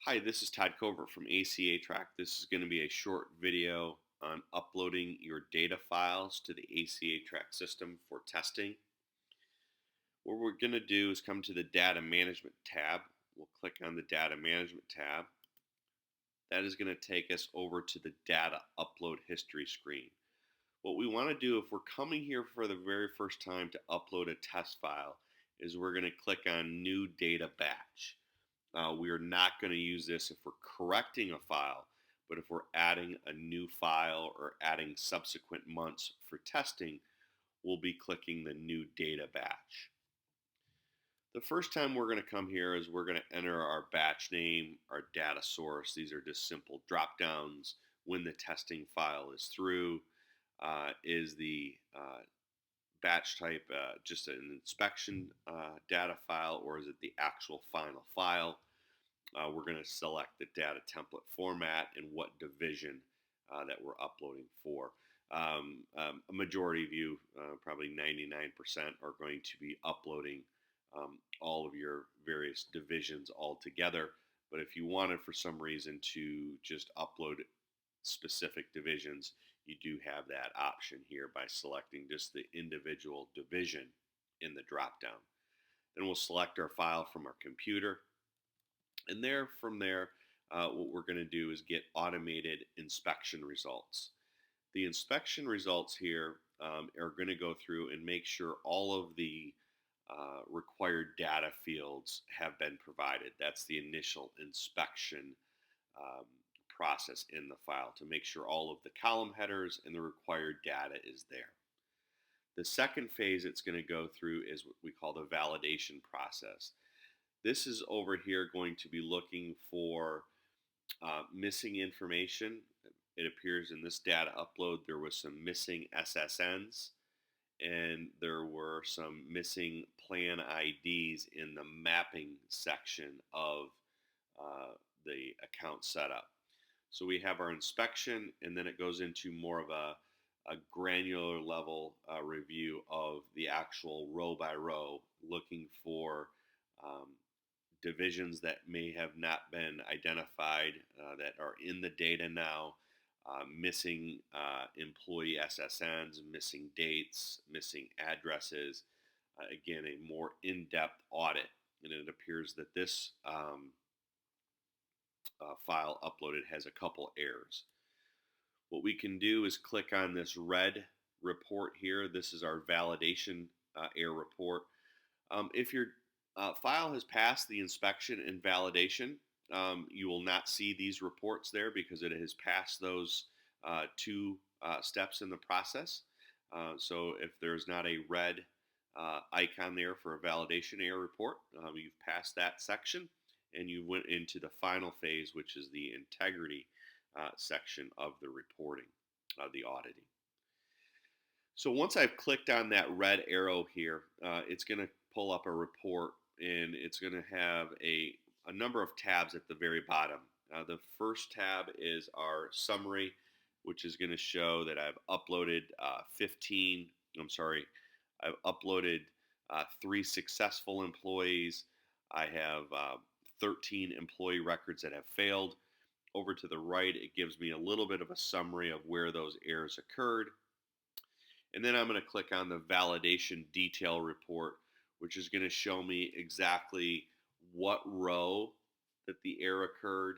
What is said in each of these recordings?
Hi, this is Todd Covert from ACA Track. This is going to be a short video on uploading your data files to the ACA Track system for testing. What we're going to do is come to the Data Management tab. We'll click on the Data Management tab. That is going to take us over to the Data Upload History screen. What we want to do if we're coming here for the very first time to upload a test file is we're going to click on New Data Batch. We are not going to use this if we're correcting a file, but if we're adding a new file or adding subsequent months for testing, we'll be clicking the New Data Batch. The first time we're going to come here is we're going to enter our batch name, our data source. These are just simple drop downs. When the testing file is through, is the batch type just an inspection data file, or is it the actual final file? We're going to select the data template format and what division that we're uploading for. A majority of you, probably 99%, are going to be uploading all of your various divisions all together. But if you wanted for some reason to just upload specific divisions, you do have that option here by selecting just the individual division in the drop down. Then we'll select our file from our computer. And from there, what we're going to do is get automated inspection results. The inspection results here are going to go through and make sure all of the required data fields have been provided. That's the initial inspection process in the file to make sure all of the column headers and the required data is there. The second phase it's going to go through is what we call the validation process. This is over here going to be looking for missing information. It appears in this data upload there was some missing SSNs and there were some missing plan IDs in the mapping section of the account setup. So we have our inspection, and then it goes into more of a granular level review of the actual row by row, looking for divisions that may have not been identified that are in the data now, missing employee SSNs, missing dates, missing addresses. Again, a more in-depth audit, and it appears that this file uploaded has a couple errors. What we can do is click on this red report here. This is our validation error report. If your file has passed the inspection and validation, you will not see these reports there because it has passed those two steps in the process. So if there's not a red icon there for a validation error report, you've passed that section and you went into the final phase, which is the integrity section of the reporting, the auditing. So once I've clicked on that red arrow here, it's going to pull up a report, and it's going to have a number of tabs at the very bottom. The first tab is our summary, which is going to show that I've uploaded 3 successful employees. I have 13 employee records that have failed. Over to the right, it gives me a little bit of a summary of where those errors occurred. And then I'm going to click on the validation detail report, which is going to show me exactly what row that the error occurred,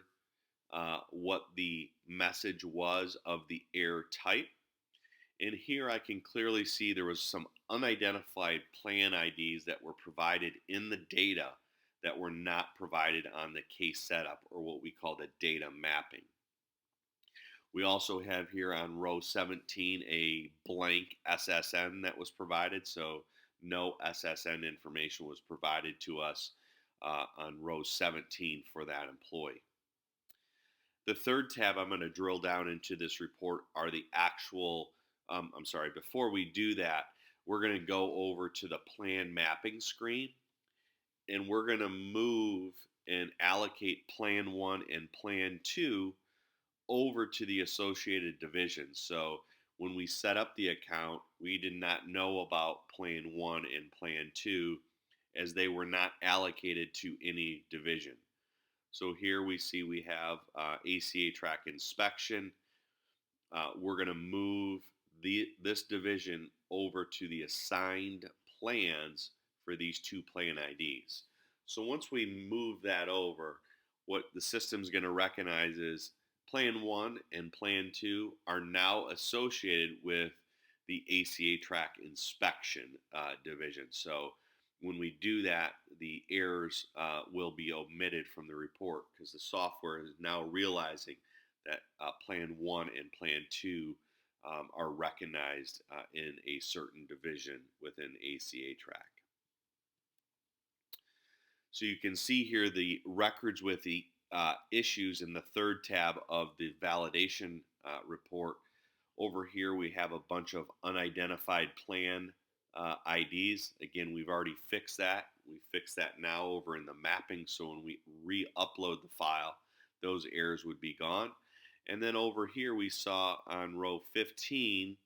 what the message was of the error type. And here I can clearly see there was some unidentified plan IDs that were provided in the data that were not provided on the case setup, or what we call the data mapping. We also have here on row 17 a blank SSN that was provided, so no SSN information was provided to us on row 17 for that employee. The third tab I'm going to drill down into this report are the actual, before we do that, we're going to go over to the plan mapping screen, and we're going to move and allocate Plan 1 and Plan 2 over to the associated divisions. So when we set up the account, we did not know about Plan 1 and Plan 2 as they were not allocated to any division. So here we see we have ACA track inspection. We're going to move this division over to the assigned plans for these two plan IDs. So once we move that over, what the system's going to recognize is Plan 1 and Plan 2 are now associated with the ACA track inspection division. So when we do that, the errors will be omitted from the report because the software is now realizing that Plan 1 and Plan 2 are recognized in a certain division within ACA track. So you can see here the records with the issues in the third tab of the validation report. Over here we have a bunch of unidentified plan IDs. Again, we've already fixed that. We fixed that now over in the mapping, so when we re-upload the file, those errors would be gone. And then over here we saw on row 15,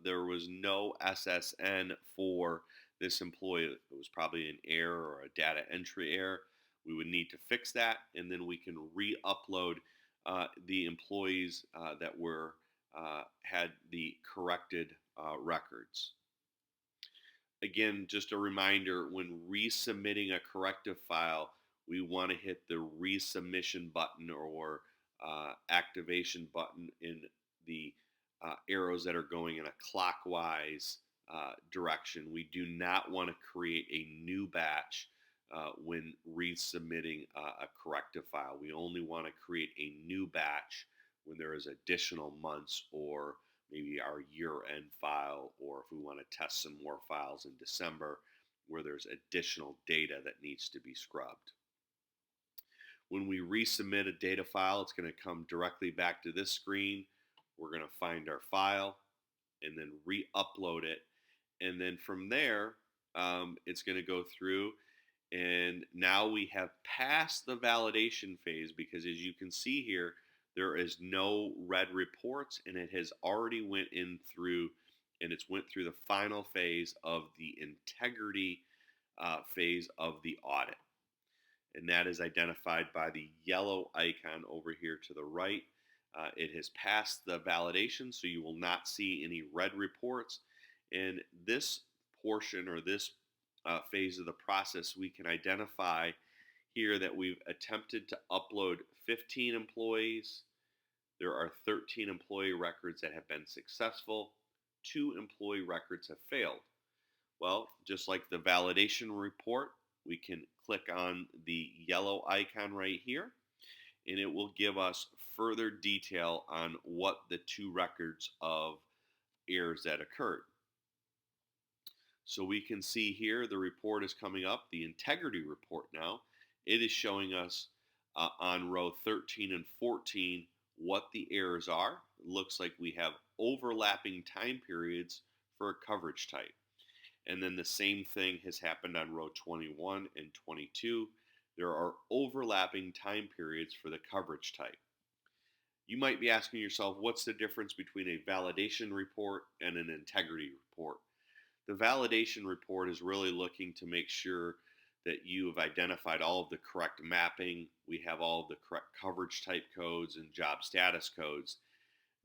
there was no SSN for this employee. It was probably an error or a data entry error. We would need to fix that, and then we can re-upload the employees that were had the corrected records. Again, just a reminder, when resubmitting a corrective file, we want to hit the resubmission button or activation button in the arrows that are going in a clockwise direction. We do not want to create a new batch when resubmitting a corrective file. We only want to create a new batch when there is additional months or maybe our year-end file, or if we want to test some more files in December where there's additional data that needs to be scrubbed. When we resubmit a data file, it's going to come directly back to this screen. We're going to find our file and then re-upload it. And then from there, it's going to go through, and now we have passed the validation phase because, as you can see here, there is no red reports, and it has already went through the final phase of the integrity phase of the audit. And that is identified by the yellow icon over here to the right. It has passed the validation, so you will not see any red reports. And this portion or this phase of the process, we can identify here that we've attempted to upload 15 employees. There are 13 employee records that have been successful. 2 employee records have failed. Well, just like the validation report, we can click on the yellow icon right here, and it will give us further detail on what the 2 records of errors that occurred. So we can see here the report is coming up, the integrity report now. It is showing us on row 13 and 14 what the errors are. It looks like we have overlapping time periods for a coverage type. And then the same thing has happened on row 21 and 22. There are overlapping time periods for the coverage type. You might be asking yourself, what's the difference between a validation report and an integrity report? The validation report is really looking to make sure that you have identified all of the correct mapping. We have all of the correct coverage type codes and job status codes.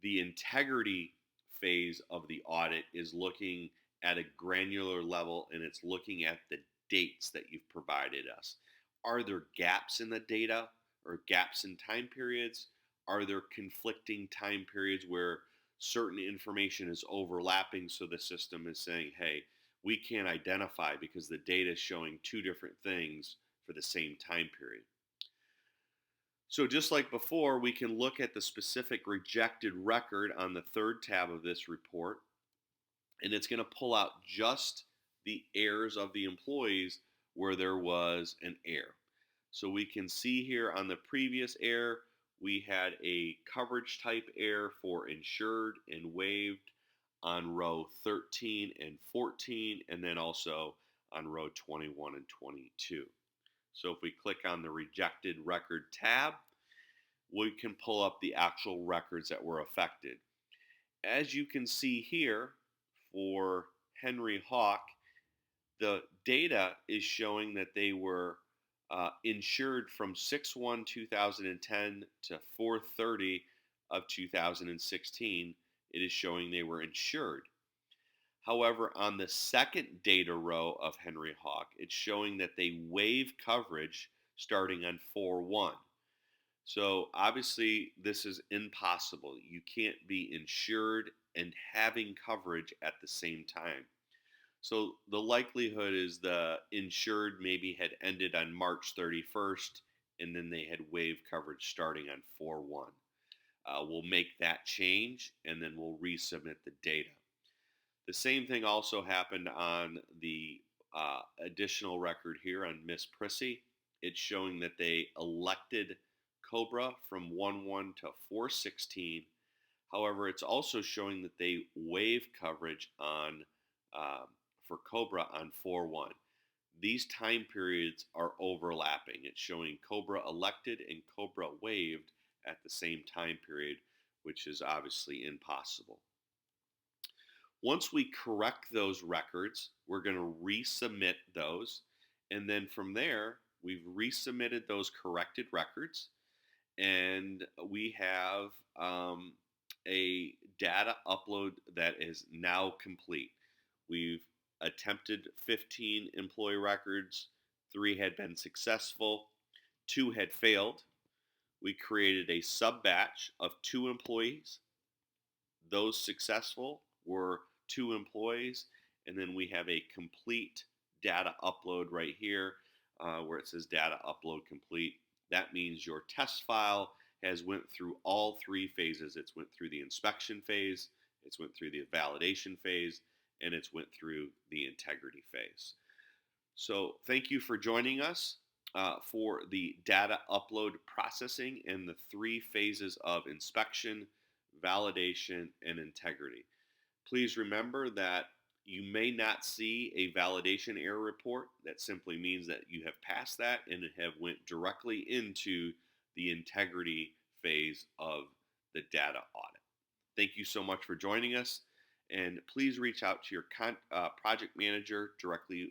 The integrity phase of the audit is looking at a granular level, and it's looking at the dates that you've provided us. Are there gaps in the data or gaps in time periods? Are there conflicting time periods where certain information is overlapping, so the system is saying, hey, we can't identify because the data is showing 2 different things for the same time period. So just like before, we can look at the specific rejected record on the third tab of this report, and it's going to pull out just the errors of the employees where there was an error. So we can see here on the previous error, we had a coverage type error for insured and waived on row 13 and 14, and then also on row 21 and 22. So if we click on the rejected record tab, we can pull up the actual records that were affected. As you can see here, for Henry Hawk, the data is showing that they were insured from 6/1/2010 to 4/30 of 2016. It is showing they were insured. However, on the second data row of Henry Hawk, it's showing that they waive coverage starting on 4/1. So obviously, this is impossible. You can't be insured and having coverage at the same time. So the likelihood is the insured maybe had ended on March 31st and then they had waived coverage starting on 4/1. We'll make that change and then we'll resubmit the data. The same thing also happened on the additional record here on Miss Prissy. It's showing that they elected Cobra from 1/1 to 4/16. However, it's also showing that they waive coverage on for Cobra on 4/1. These time periods are overlapping. It's showing Cobra elected and Cobra waived at the same time period, which is obviously impossible. Once we correct those records, we're going to resubmit those. And then from there, we've resubmitted those corrected records. And we have a data upload that is now complete. We've attempted 15 employee records, 3 had been successful, 2 had failed. We created a sub batch of 2 employees. Those successful were 2 employees, and then we have a complete data upload right here where it says data upload complete. That means your test file has went through all 3 phases. It's went through the inspection phase, it's went through the validation phase, and it's went through the integrity phase. So thank you for joining us for the data upload processing and the 3 phases of inspection, validation, and integrity. Please remember that you may not see a validation error report. That simply means that you have passed that and have went directly into the integrity phase of the data audit. Thank you so much for joining us, and please reach out to your project manager directly